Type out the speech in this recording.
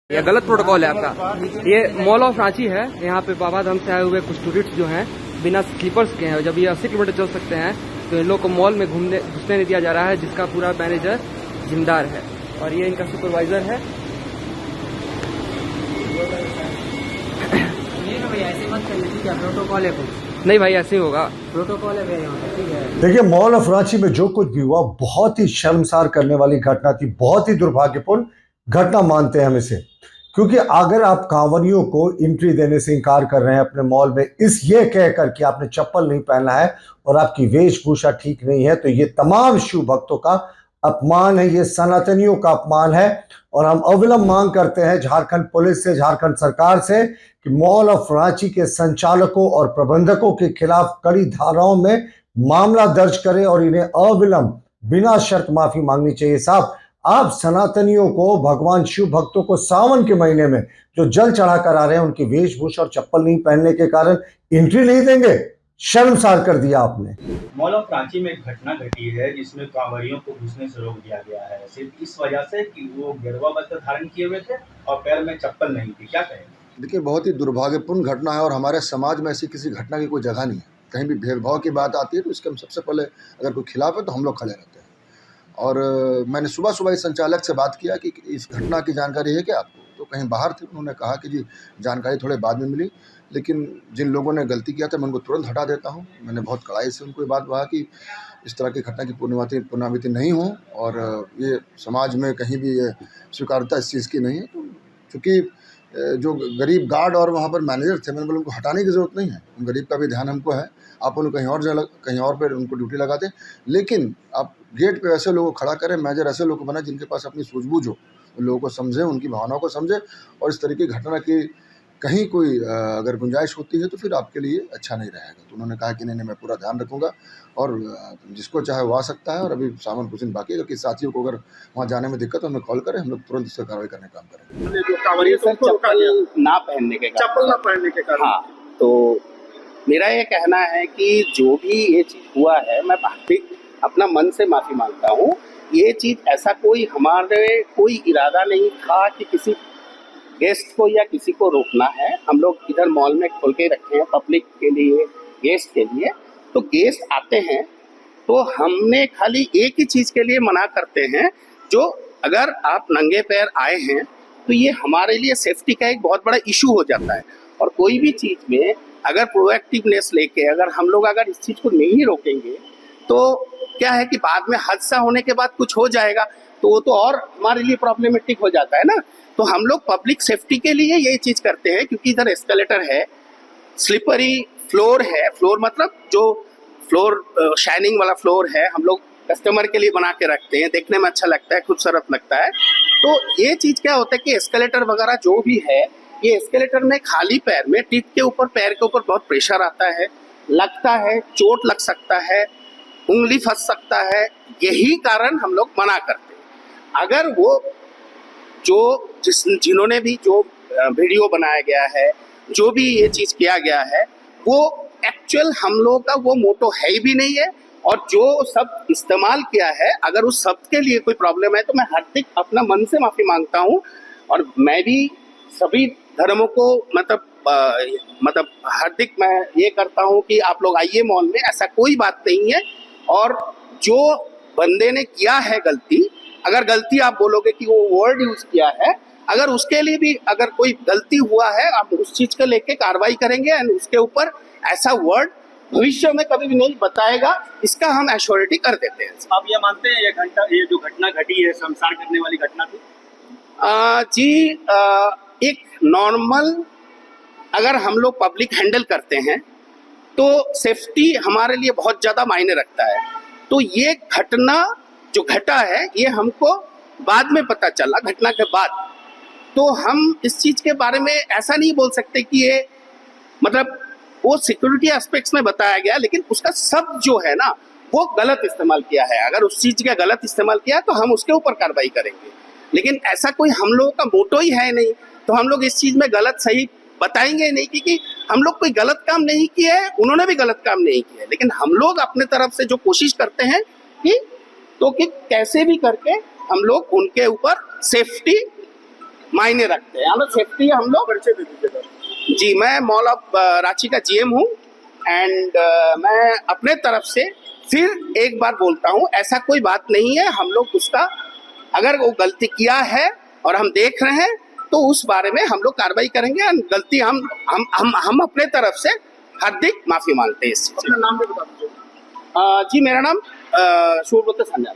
ये गलत प्रोटोकॉल है आपका। ये मॉल ऑफ रांची है, यहाँ पे बाबा धाम से आए हुए कुछ टूरिस्ट जो हैं बिना स्लीपर्स के हैं। जब ये 80 किलोमीटर चल सकते हैं तो इन लोग को मॉल में घुसने नहीं दिया जा रहा है, जिसका पूरा मैनेजर जिम्मेदार है और ये इनका सुपरवाइजर है। ऐसे मत कर लीजिए, क्या प्रोटोकॉल है कुछ? नहीं भाई, ऐसे ही होगा, प्रोटोकॉल है भैया यहाँ पे, ठीक है। देखिए, मॉल ऑफ रांची में जो कुछ भी हुआ बहुत ही शर्मसार करने वाली घटना थी, बहुत ही दुर्भाग्यपूर्ण घटना मानते हैं हम इसे। क्योंकि अगर आप कांवरियों को एंट्री देने से इनकार कर रहे हैं अपने मॉल में ये कहकर कि आपने चप्पल नहीं पहना है और आपकी वेशभूषा ठीक नहीं है, तो ये तमाम शिव भक्तों का अपमान है, ये सनातनियों का अपमान है। और हम अविलंब मांग करते हैं झारखंड पुलिस से, झारखंड सरकार से कि मॉल ऑफ रांची के संचालकों और प्रबंधकों के खिलाफ कड़ी धाराओं में मामला दर्ज करें और इन्हें अविलंब बिना शर्त माफी मांगनी चाहिए। साहब, आप सनातनियों को, भगवान शिव भक्तों को सावन के महीने में जो जल चढ़ाकर आ रहे हैं, उनकी वेशभूषा और चप्पल नहीं पहनने के कारण एंट्री नहीं देंगे? शर्मसार कर दिया आपने। मॉल ऑफ रांची में एक घटना घटी है जिसमें कांवरियों को घुसने से रोक दिया गया है, सिर्फ इस वजह से कि वो गेरुआ वस्त्र धारण किए हुए थे और पैर में चप्पल नहीं थी। क्या कहेंगे? देखिए, बहुत ही दुर्भाग्यपूर्ण घटना है और हमारे समाज में ऐसी किसी घटना की कोई जगह नहीं है। कहीं भी भेदभाव की बात आती है तो इसके हम सबसे पहले, अगर कोई खिलाफ है तो हम लोग खड़े रहते हैं। और मैंने सुबह इस संचालक से बात किया कि इस घटना की जानकारी है क्या आपको, तो कहीं बाहर थे। उन्होंने कहा कि जी जानकारी थोड़े बाद में मिली, लेकिन जिन लोगों ने गलती किया था मैं उनको तुरंत हटा देता हूँ। मैंने बहुत कड़ाई से उनको ये बात कहा कि इस तरह की घटना की पुनरावृत्ति नहीं हो और ये समाज में कहीं भी ये स्वीकार्यता इस चीज़ की नहीं है। तो चूँकि जो गरीब गार्ड और वहाँ पर मैनेजर थे, मैंने बोला उनको हटाने की ज़रूरत नहीं है, उन गरीब का भी ध्यान हमको है, आप उन्हें कहीं और पर उनको ड्यूटी लगाते। लेकिन आप गेट पे ऐसे लोगों को खड़ा करें, मैनेजर ऐसे लोगों को बनाए जिनके पास अपनी सूझबूझ हो, उन लोगों को समझें, उनकी भावनाओं को समझें। और इस तरीके की घटना की कहीं कोई अगर गुंजाइश होती है तो फिर आपके लिए अच्छा नहीं रहेगा। तो उन्होंने कहा कि नहीं, मैं पूरा ध्यान रखूँगा और जिसको चाहे वो आ सकता है। और अभी सावन कुछ दिन बाकी है, अगर किसी साथियों को अगर वहाँ जाने में दिक्कत हो हमें कॉल करें, हम लोग तुरंत इसका कार्रवाई करने का काम करेंगे। जो कांवरिया चप्पल ना पहनने के कारण, हाँ, तो मेरा ये कहना है कि जो भी ये चीज़ हुआ है, मैं अपना मन से माफ़ी मांगता हूँ। ये चीज़ ऐसा हमारे कोई इरादा नहीं था कि किसी गेस्ट को या किसी को रोकना है। हम लोग इधर मॉल में खोल के रखे हैं पब्लिक के लिए, गेस्ट के लिए। तो गेस्ट आते हैं तो हमने खाली एक ही चीज़ के लिए मना करते हैं, जो अगर आप नंगे पैर आए हैं तो ये हमारे लिए सेफ्टी का एक बहुत बड़ा इशू हो जाता है। और कोई भी चीज़ में अगर प्रोएक्टिवनेस लेके अगर हम लोग अगर इस चीज़ को नहीं रोकेंगे तो क्या है कि बाद में हादसा होने के बाद कुछ हो जाएगा तो वो तो और हमारे लिए प्रॉब्लमेटिक हो जाता है ना। तो हम लोग पब्लिक सेफ्टी के लिए ये चीज़ करते हैं, क्योंकि इधर एस्केलेटर है, स्लिपरी फ्लोर है, फ्लोर मतलब जो फ्लोर शाइनिंग वाला फ्लोर है, हम लोग कस्टमर के लिए बना के रखते हैं, देखने में अच्छा लगता है, खूबसूरत लगता है। तो ये चीज़ क्या होता है कि एस्केलेटर वगैरह जो भी है, ये एस्केलेटर में खाली पैर में टीथ के ऊपर, पैर के ऊपर बहुत प्रेशर आता है, लगता है, चोट लग सकता है, उंगली फंस सकता है। यही कारण हम लोग मना करते हैं। अगर वो जिन्होंने भी जो वीडियो बनाया गया है, जो भी ये चीज़ किया गया है, वो एक्चुअल हम लोगों का वो मोटो है ही भी नहीं है। और जो सब इस्तेमाल किया है, अगर उस सब के लिए कोई प्रॉब्लम है तो मैं हार्दिक अपना मन से माफ़ी मांगता हूँ। और मैं भी सभी धर्मों को मतलब हार्दिक मैं ये करता हूँ कि आप लोग आइए मॉल में, ऐसा कोई बात नहीं है। और जो बंदे ने किया है गलती, अगर गलती आप बोलोगे कि वो वर्ड यूज किया है, अगर उसके लिए भी अगर कोई गलती हुआ है, आप उस चीज को लेके कार्रवाई करेंगे एंड उसके ऊपर ऐसा वर्ड भविष्य में कभी भी नहीं बताएगा, इसका हम एश्योरिटी कर देते हैं। आप ये मानते हैं ये जो घटना घटी है शर्मसार करने वाली घटना थी? एक नॉर्मल अगर हम लोग पब्लिक हैंडल करते हैं तो सेफ्टी हमारे लिए बहुत ज़्यादा मायने रखता है। तो ये घटना जो घटा है ये हमको बाद में पता चला, घटना के बाद। तो हम इस चीज़ के बारे में ऐसा नहीं बोल सकते कि ये मतलब वो सिक्योरिटी एस्पेक्ट्स में बताया गया, लेकिन उसका सब जो है ना वो गलत इस्तेमाल किया है। अगर उस चीज़ का गलत इस्तेमाल किया तो हम उसके ऊपर कार्रवाई करेंगे, लेकिन ऐसा कोई हम लोगों का मोटो ही है नहीं। तो हम लोग इस चीज़ में गलत सही बताएंगे नहीं, क्योंकि हम लोग कोई गलत काम नहीं किया है, उन्होंने भी गलत काम नहीं किया है। लेकिन हम लोग अपने तरफ से जो कोशिश करते हैं कि कैसे भी करके हम लोग उनके ऊपर सेफ्टी मायने रखते हैं। हम लोग सेफ्टी हम लोग परिचय दे दीजिएगा। जी, मैं मॉल ऑफ रांची का जीएम हूँ एंड मैं अपने तरफ से फिर एक बार बोलता हूँ, ऐसा कोई बात नहीं है। हम लोग उसका अगर वो गलती किया है और हम देख रहे हैं तो उस बारे में हम लोग कार्रवाई करेंगे। गलती हम अपने तरफ से हार्दिक माफी मांगते हैं इस चीज। नाम भी बता दीजिए। जी, मेरा नाम सुब्रत संजाल।